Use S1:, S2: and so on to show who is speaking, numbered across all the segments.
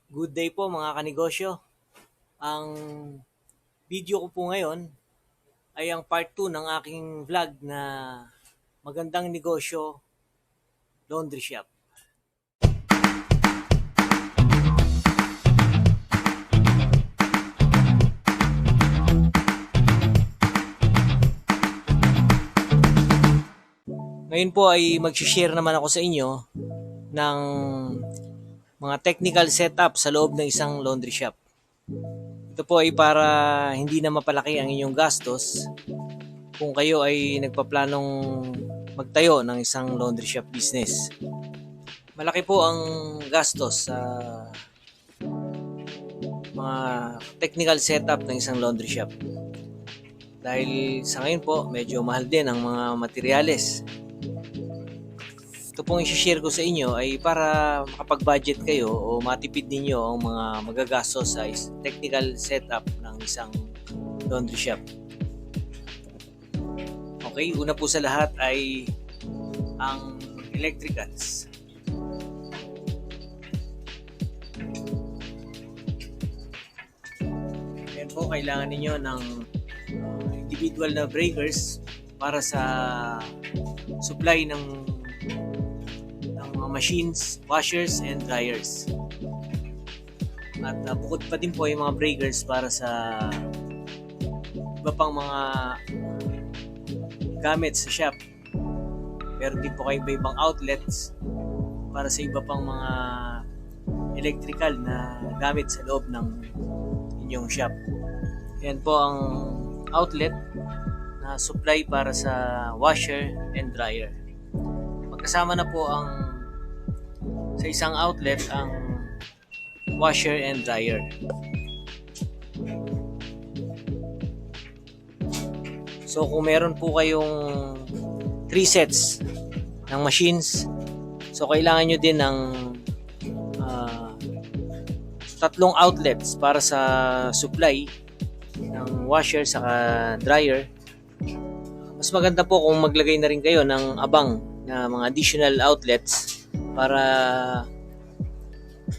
S1: Good day po mga kanegosyo. Ang video ko po ngayon ay ang part 2 ng aking vlog na magandang negosyo, laundry shop. Ngayon po ay mag-share naman ako sa inyo ng mga technical setup sa loob ng isang laundry shop. Ito po ay para hindi na mapalaki ang inyong gastos kung kayo ay nagpaplanong magtayo ng isang laundry shop business. Malaki po ang gastos sa mga technical setup ng isang laundry shop. Dahil sa ngayon po, medyo mahal din ang mga materyales. Ito pong i-share ko sa inyo ay para makapag-budget kayo o matipid ninyo ang mga magagastos sa technical setup ng isang laundry shop. Okay, una po sa lahat ay ang electricals. Ayan po, kailangan ninyo ng individual na breakers para sa supply ng mga machines, washers, and dryers. At bukod pa din po yung mga breakers para sa iba pang mga gamit sa shop. Meron din po kayo iba-ibang outlets para sa iba pang mga electrical na gamit sa loob ng inyong shop. Yan po ang outlet na supply para sa washer and dryer. Magkasama na po ang sa isang outlet ang washer and dryer. So kung meron po kayong 3 sets ng machines, so kailangan nyo din ng 3 outlets para sa supply ng washer saka dryer. Mas maganda po kung maglagay na rin kayo ng abang na mga additional outlets para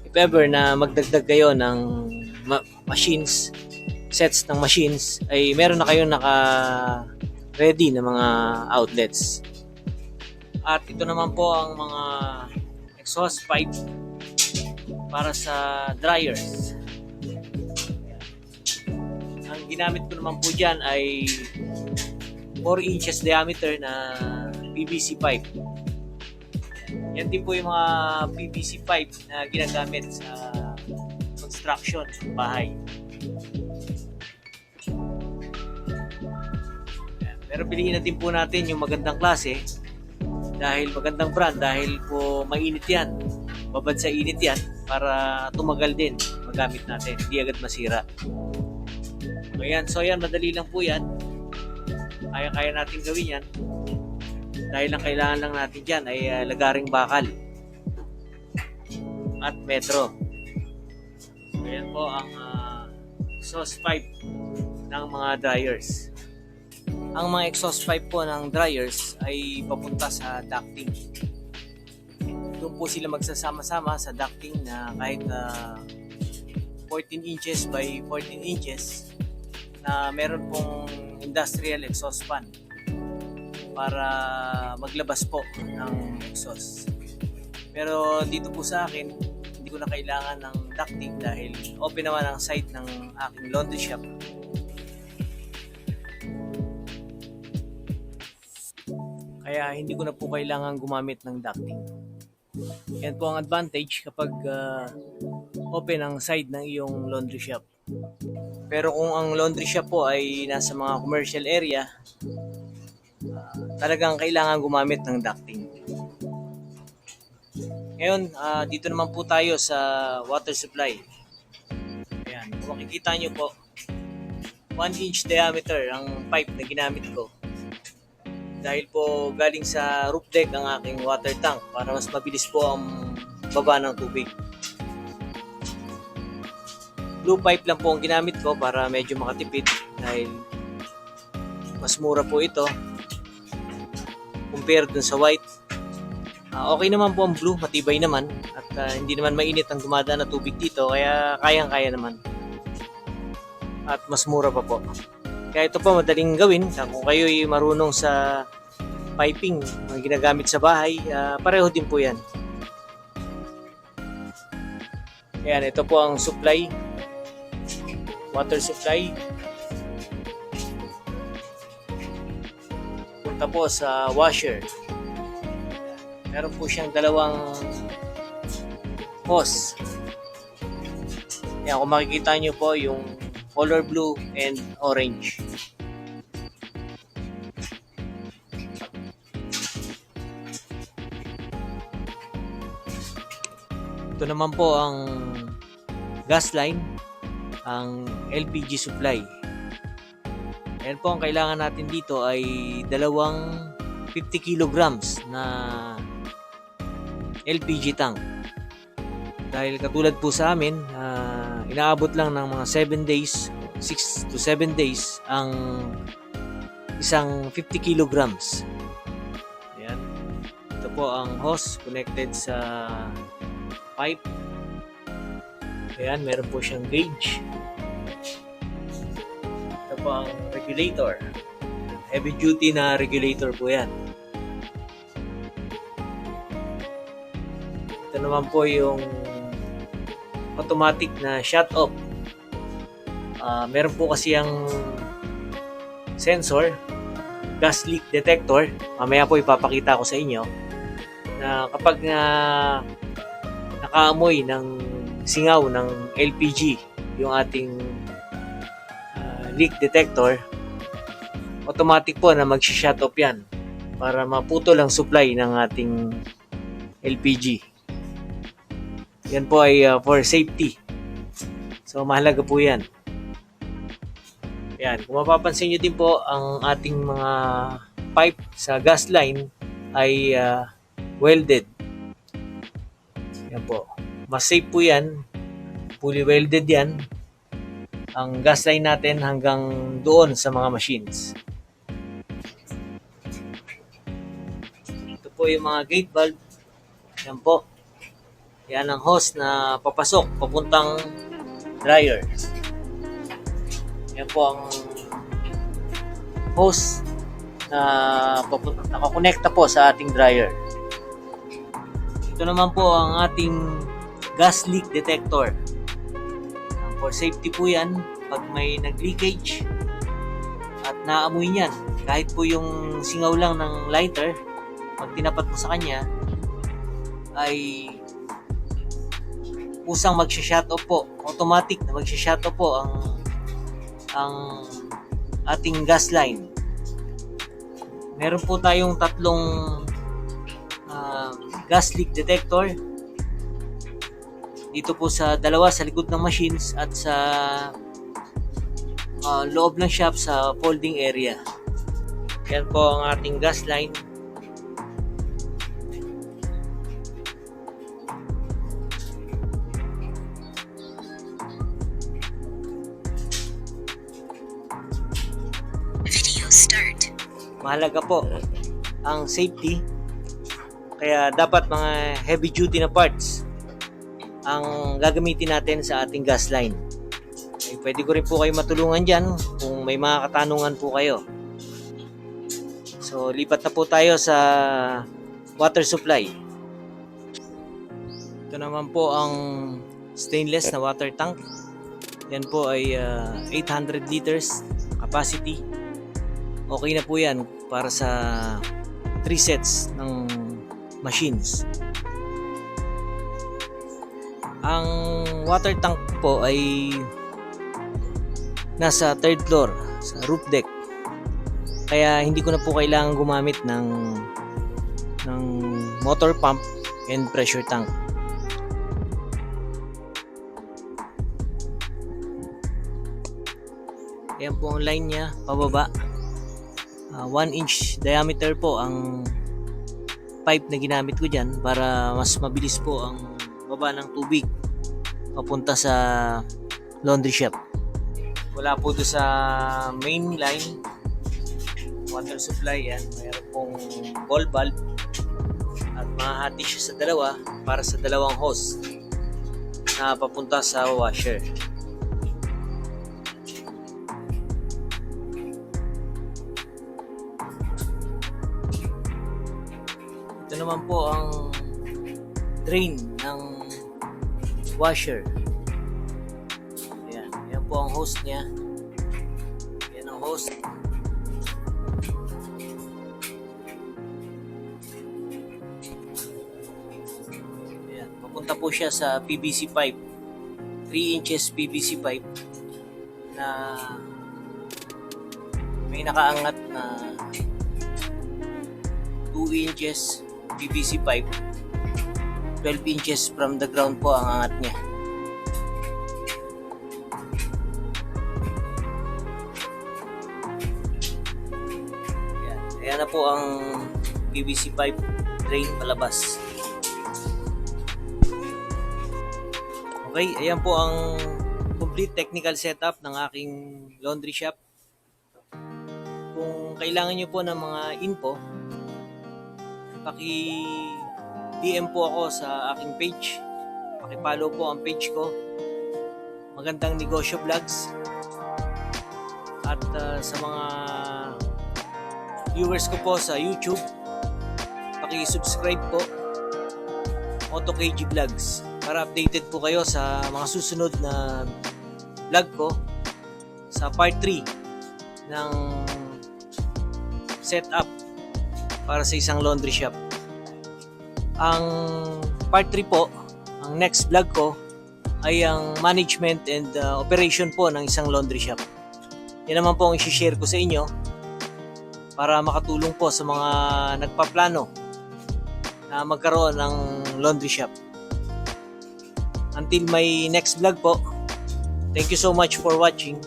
S1: if ever na magdagdag kayo ng machines, sets ng machines, ay meron na kayong naka-ready na mga outlets. At ito naman po ang mga exhaust pipe para sa dryers. Ang ginamit ko naman po dyan ay 4 inches diameter na PVC pipe. Yan din po yung mga PVC pipe na ginagamit sa construction ng bahay. Pero piliin na din po natin yung magandang klase dahil magandang brand, dahil po mainit yan. Babad sa init yan para tumagal din magamit natin, hindi agad masira. So yan, madali lang po yan. Kaya natin gawin yan. Dahil ang kailangan lang natin dyan ay lagaring bakal at metro. Ayan po ang exhaust pipe ng mga dryers. Ang mga exhaust pipe po ng dryers ay papunta sa ducting. Doon po sila magsasama-sama sa ducting na kahit 14 inches by 14 inches na meron pong industrial exhaust fan para maglabas po ng exhaust. Pero dito po sa akin, hindi ko na kailangan ng ducting dahil open naman ang side ng aking laundry shop. Kaya hindi ko na po kailangan gumamit ng ducting. Yan po ang advantage kapag open ang side ng iyong laundry shop. Pero kung ang laundry shop po ay nasa mga commercial area, talagang kailangan gumamit ng ducting. Ngayon, dito naman po tayo sa water supply. Ayan, kung makikita nyo po, 1 inch diameter ang pipe na ginamit ko. Dahil po galing sa roof deck ang aking water tank para mas mabilis po ang baba ng tubig. Blue pipe lang po ang ginamit ko para medyo makatipid dahil mas mura po ito compare dun sa white. Okay naman po ang blue, matibay naman at hindi naman mainit ang dumadaan na tubig dito, kaya kayang-kaya naman. At mas mura pa po. Kaya ito po madaling gawin kung kayo ay marunong sa piping na ginagamit sa bahay, pareho din po yan. Ayan, ito po ang supply, water supply. Punta po sa washer. Meron po siyang dalawang hose. Ayan, kung makikita nyo po yung color blue and orange. Ito naman po ang gas line, ang LPG supply. Ayan po, ang kailangan natin dito ay dalawang 50 kilograms na LPG tank. Dahil katulad po sa amin, inaabot lang ng mga 7 days, 6 to 7 days ang isang 50 kilograms. Ayan. Ito po ang hose connected sa pipe. Ayan, meron po siyang gauge. Ito po ang regulator. Heavy duty na regulator po yan. Ito naman po yung automatic na shut off. Meron po kasi ang sensor, gas leak detector. Mamaya po ipapakita ko sa inyo na kapag nakaamoy ng singaw ng LPG yung ating leak detector, automatic po na mag-shut off yan para maputol ang supply ng ating LPG. Yan po ay for safety. So mahalaga po yan. Yan, kung mapapansin nyo din po, ang ating mga pipe sa gas line ay welded. Yan po. Mas safe po yan. Fully welded yan. Ang gas line natin hanggang doon sa mga machines. Ito po yung mga gate valve. Yan po. Yan ang hose na papasok, papuntang dryer. Yan po ang hose na nakakonekta po sa ating dryer. Ito naman po ang ating gas leak detector. For safety po yan, pag may nag-leakage at naamoy niyan, kahit po yung singaw lang ng lighter, pag tinapat mo sa kanya, ay kusang mag-shut off po. Automatic na mag-shut off po ang ating gas line. Meron po tayong tatlong gas leak detector. Dito po sa dalawa sa likod ng machines at sa loob ng shop sa folding area. Yan po ang ating gas line.
S2: Start.
S1: Mahalaga po ang safety, kaya dapat mga heavy duty na parts ang gagamitin natin sa ating gas line. Pwede ko rin po kayo matulungan dyan kung may mga katanungan po kayo. So lipat na po tayo sa water supply. Ito naman po ang stainless na water tank. Yan po ay 800 liters capacity. Okay na po yan para sa 3 sets ng machines. Ang water tank po ay nasa 3rd floor sa roof deck. Kaya hindi ko na po kailangan gumamit ng motor pump and pressure tank. Ayan po ang line niya pababa. 1 inch diameter po ang pipe na ginamit ko dyan para mas mabilis po ang baba ng tubig papunta sa laundry shop. Wala po doon sa main line water supply yan. Mayroon pong ball valve at mahati siya sa dalawa para sa dalawang hose na papunta sa washer. Ito naman po ang drain ng washer. Ayan, yan po ang hose niya. Yan ang hose. Ayan, papunta po siya sa PVC pipe. 3 inches PVC pipe na may nakaangat na 2 inches PVC pipe. 12 inches from the ground po ang angat niya. Ayan na po ang PVC pipe drain palabas. Okay, ayan po ang complete technical setup ng aking laundry shop. Kung kailangan nyo po ng mga info, paki-DM po ako sa aking page. Paki-follow po ang page ko. Magandang Negosyo Vlogs. At sa mga viewers ko po sa YouTube, paki-subscribe po Auto KG Vlogs para updated po kayo sa mga susunod na vlog ko sa part 3 ng setup para sa isang laundry shop. Ang part 3 po, ang next vlog ko ay ang management and operation po ng isang laundry shop. Yan naman po ang i-share ko sa inyo para makatulong po sa mga nagpaplano na magkaroon ng laundry shop. Until my next vlog po, thank you so much for watching.